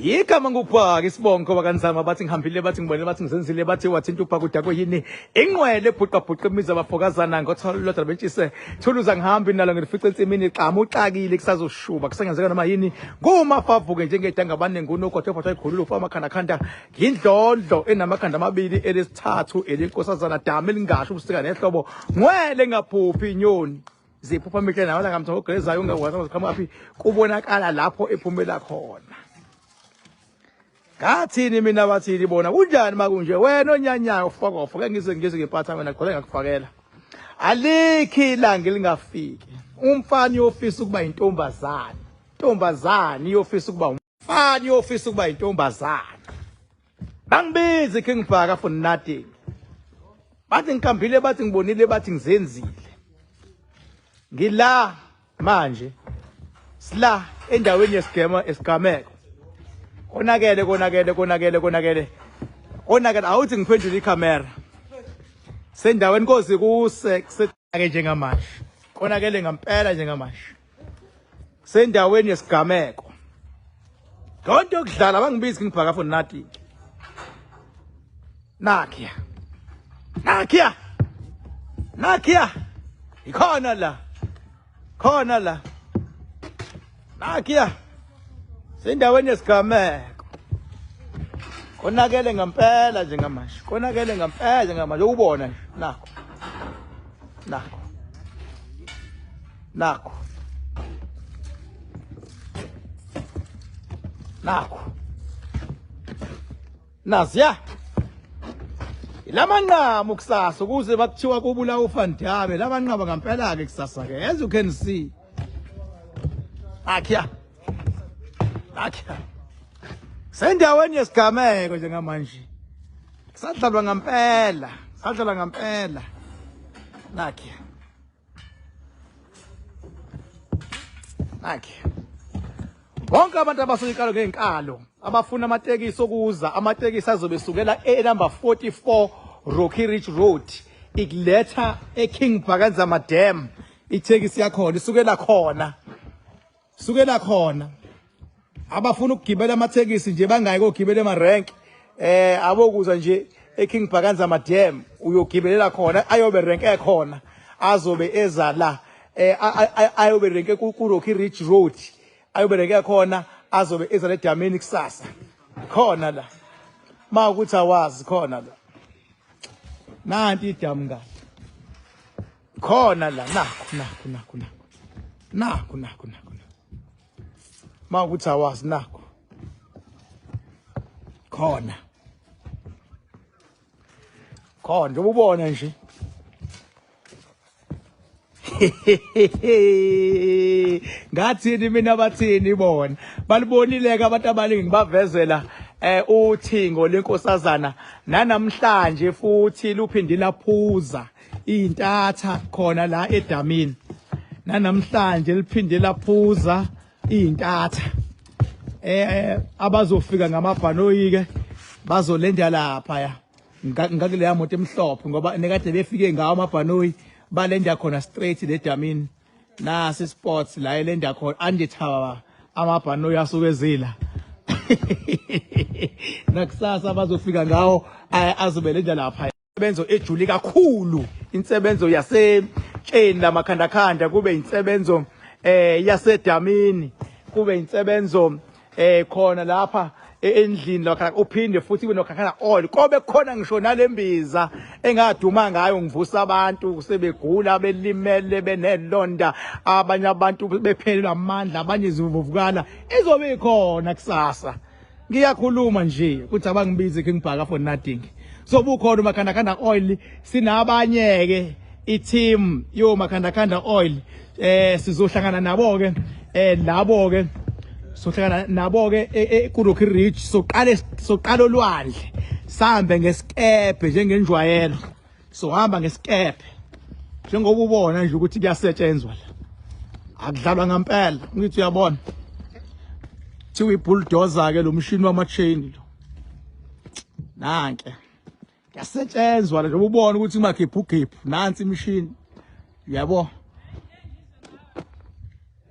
Igama ngubhaka isibongo bakanzama bathi ngihambile bathi ngibonile bathi ngizenzile bathi wathinta ubhakuda kuyini ingqwele ebhuqa imiza abafokazana ngothola lodwa bentshise thuluza ngihambi nalo ngifice insimini iqama uxakile kusazoshuba kusengenzeka noma yini kumafavuke njengedanga abanenguno kodwa phatha ikhululu ufa amakhanda ngindlondlo enamakhanda amabili elesithathu elinkosazana dama elingasho ubusika nehlobo ngwele ngaphuphi inyoni ziphupha mihle nawe ngamtho ogrezayo ungakwazi ukukhama aphi kubonakala lapho ephumela khona. Ngathini mina bathini bona kunjani makunje wena onyanyayo ufaka ngize ngempatha mina gcole ngakufakela alikhi ilanga lingafiki umfana yofisa ukuba intombazane yofisa ukuba umfana yofisa ukuba intombazane bangibize ke ngibhaka for nothing bathi ngikambile bathi ngibonile bathi ngizenzile ngila manje sila endaweni yesigameko konakele awuthi ngiphendule icamera sendaweni Nkosi kuseke njengamanje konakele ngampela njengamanje sendaweni yesigameko konke okudlala bangibizi ngibhaka for nothing nakhiya ikhona la nakhiya sendaweni yesigameko konakele ngampela njengamanje ubona nje nakho naziya ilamanqamo kusasa ukuze bakuthiwa kubula uFandame lamanqaba ngampela ke kusasa ke as you can see akhiya sendaweni yesigameko njengamanje sadlalwa ngampela nakhiya bonke abantu abasuka ngenkalo abafuna amatekisi okuza amatekisi azobesukela number 44 Rocky Ridge Road ikuletha eKing Bhakanzama Dam itekisi yakhona isukela khona abafuna ukugibela amatekisi nje bangayi kokugibela emarank abokuza nje eKing Bhakanzama Dam uyogibelela khona ayobe rank ekhona azobe eza la ayobe rank ku Rocky Ridge Road ayobe rank ekhona azobe eza le damini kusasa khona la mawukuthi awazi khona la nanti idam ngani khona la nakho mawukuthi awazi nakho khona njengoba ubona nje ngathini mina bathini bona balibonile ke abantu abaningi bavezela uthingo lenkosazana nanamhlanje futhi luphindi laphuza intatha khona la edamini nanamhlanje liphinde laphuza intatha abazofika ngamabhanoyi ke bazolenda lapha ya ngakule yamoto emhlophe ngoba nekade befike ngawo amabhanoyi balenda khona straight le damini nasi sports la elenda khona andithawa amabhanoyi asukezila nakusasa bazofika ngawo azobelenda lapha insebenzo ejuli kakhulu insebenzo yasetsheni lamakhandakanda kube insebenzo yasedamini kube insebenzo khona lapha endlini lokho uphinde futhi kube nokhakhana oil kobe khona ngisho nalembiza engaduma ngayo ngivusa abantu sebegula belimele benelonda abanye abantu bephelelwa amandla abanye zivuvukala izobe ikhona kusasa ngiyakhuluma nje ukuthi abangibize ke ngibhaka for nothing so bukhona umakhandakanda oil sinabanye ke i-team yo makhandakanda oil sizohlangana nabo ke labo ke sohlangana nabo ke ku Rocky Ridge soqala olwandle sambe ngesikepe njengenjwayelo sohamba ngesikepe njengoba ubona nje ukuthi kuyasetshenzwa la akudlalwa ngempela ngithi uyabona thiwe bulldozer ke lo mshini wama-chain lo nanke kuyasetshenzwa la njengoba ubona ukuthi makhiphu nansi imishini uyabo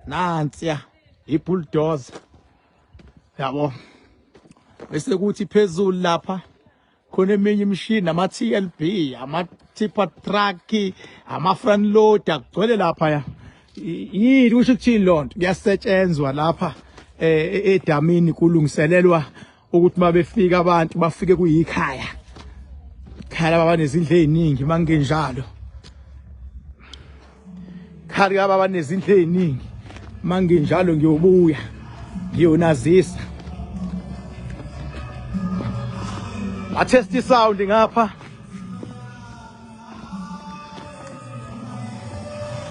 nansi ya ibulldozer yabo bese kuthi phezulu lapha khona eminye imishini ama TLB ama tipper truck ama front loader kugcwele lapha ya yini kusho ukuthini lonto kuyasetshenzwa lapha edamini kulungiselelwa ukuthi mabefika abantu bafike kuyikhaya khala baba nezindle eziningi mangenjalo khala baba nezindle eziningi mangenjalo ngiyobuya ngiyonazisa atest sound ngapha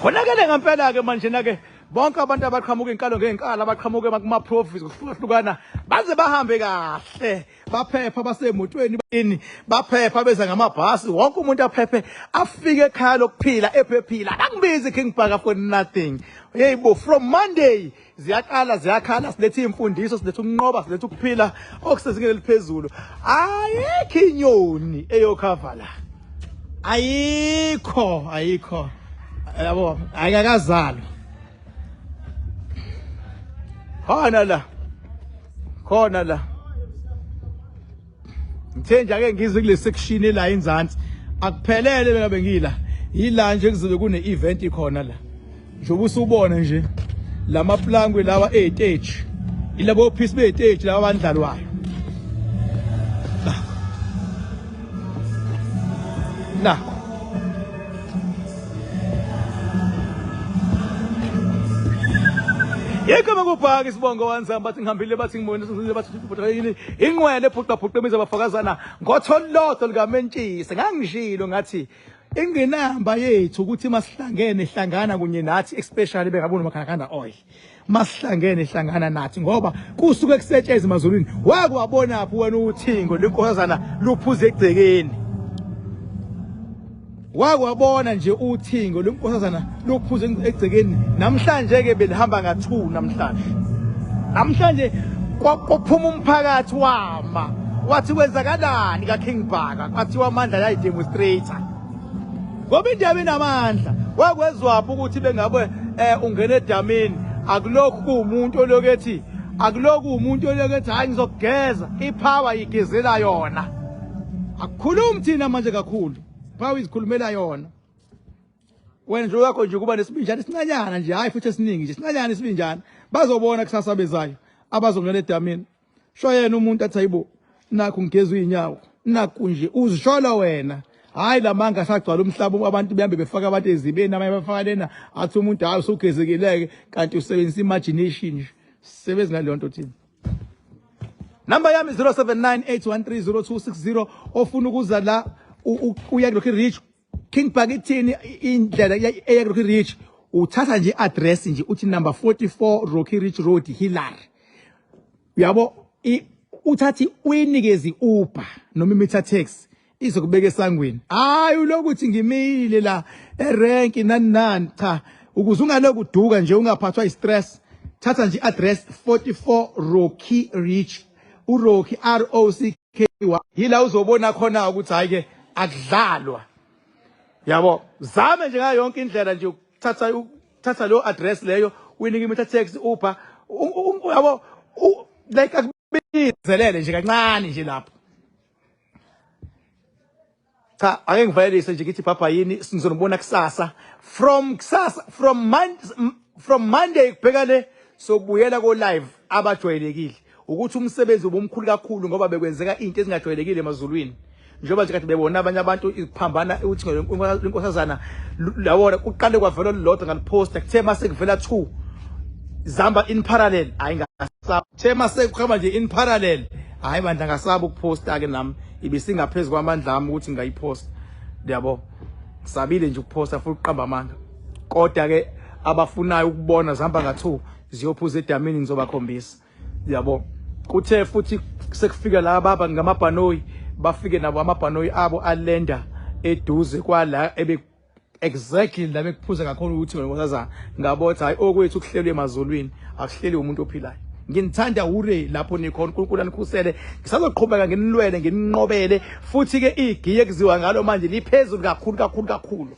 konakele ngempela ke manje nake bonke abantu abaqhamuka inkalo ngenkala abaqhamuka kuma province kuhlukahlukana baze bahambe kahle baphepha basemotweni bani baphepha beza ngamabhasi wonke umuntu aphephe afike ekhaya lokuphila ephephila angibizi King Bhaka for nothing yebo from Monday ziyaqala ziyakhala silethe imfundiso silethe ukunqoba silethe ukuphila okusezingeni eliphezulu ayikho inyoni eyokhavala la ayikho yabo ayakazalwa khona la ngithenja ke ngizwe kule section la enzansi akuphelele bengabe ngila yila nje kuzobe kune event ikhona la njobe usubona nje lama plangwe lawa stage ilabo piece be stage laba bandlalwayo la yeke makubhaka isibongo wanzamba bathi ngihambile bathi ngibone bathi yini ingwele ephuqa emiza bafakazana ngotholotho likamentshisi ngangishilo ngathi ingenamba yethu ukuthi masihlangene hlangana kunye nathi especially bengabona uMakhanakanda oil masihlangene hlangana nathi ngoba kusuke kusetshenzwe emazulwini wakwabona phi wena uthingo lenkosazana luphuze egcekeni wakwabona nje uthingo lenkosazana luphuze egcekeni namhlanje ke belihamba ngathuna namhlanje kwaphuma umphakathi wama wathi kwenzakalani ka King Bhaka kwathiwa amandla yayi demonstrator ngoba indaba inamandla wakwezwapha ukuthi bengabe ungena edamini akulokhu kuumuntu olokethi hayi ngizokugeza ipower igezela yona akukhulumi thina manje kakhulu power izikhulumela yona wena nje yakho nje kuba nesibinjana esincanyana nje hayi futhi esiningi nje sincanyana isibinjana bazobona kusasa bezayo abazongena edamini shoyena umuntu athi hayibo nakho ngigeza inyawo nakho nje uzishola wena hayi lamanga sagcwala umhlaba abantu behambe befaka abantu ezibeni abanye bafaka lena athi umuntu hayi usugezekileke kanti usebenzisa imagination nje sebenza ngale nto thina number yami 0798130260 ofuna ukuza la uya Rocky Ridge King Bhaka ithini indlela eya Rocky Ridge uthatha nje address nje uthi number 44 Rocky Ridge Road Hillary uyabo uthathi uyinikezi Uber noma imeter taxi izokubeka esangweni hayi ulokuthi ngimile la erank nani cha ukuze ungaloku uduka nje ungaphathwa istress thatha nje address 44 Rocky Ridge uRocky ROCKY yila uzobona khona ukuthi hayi ke akudlalwa yabo zame nje ngayo yonke indlela nje ukuthatha lo address leyo uyinika imeter taxi Uber yabo like akubizelele nje kancane nje lapho cha ake ngivalelise nje ngithi papa yini sizonibona kusasa from Monday kubhekane sobuyela ko live abajwayelekile ukuthi umsebenzi ubumkhulu kakhulu ngoba bekwenzeka into ezingajwayelekile emazulwini njengoba nje kathi bebona abanye abantu iphambana ukuthi inkosazana lawona kuqale kwavela lolodwa ngaliposta kuthe mase kuvela 2 zamba in parallel hayi ngasaba kuthe mase kukhamba nje in parallel hayi bandla ngasaba ukuposta ke nami ibisingaphezulu kwamandla ami ukuthi ngayiposta yabo sabile nje ukuposta futhi uqamba amanga kodwa ke abafunayo ukubona zihamba nga2 ziyophuza edamini ngizobakhombisa yabo kuthe futhi sekufika la baba ngamabhanoyi bafike nabo amabhanoyi abo alenda eduze kwala exactly la bekuphuza kakhulu ukuthi ngosazana ngabotha hayi okwethu kuhlelwe emazulwini akuhleli umuntu ophilayo nginithanda ure lapho nikhona uNkulunkulu anikhusele ngisazoqhubeka nginilwele ngininqobele futhi ke igiye kuziwa ngalo manje liphezulu kakhulu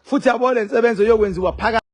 futhi yabona insebenzo yokwenziwa phakathi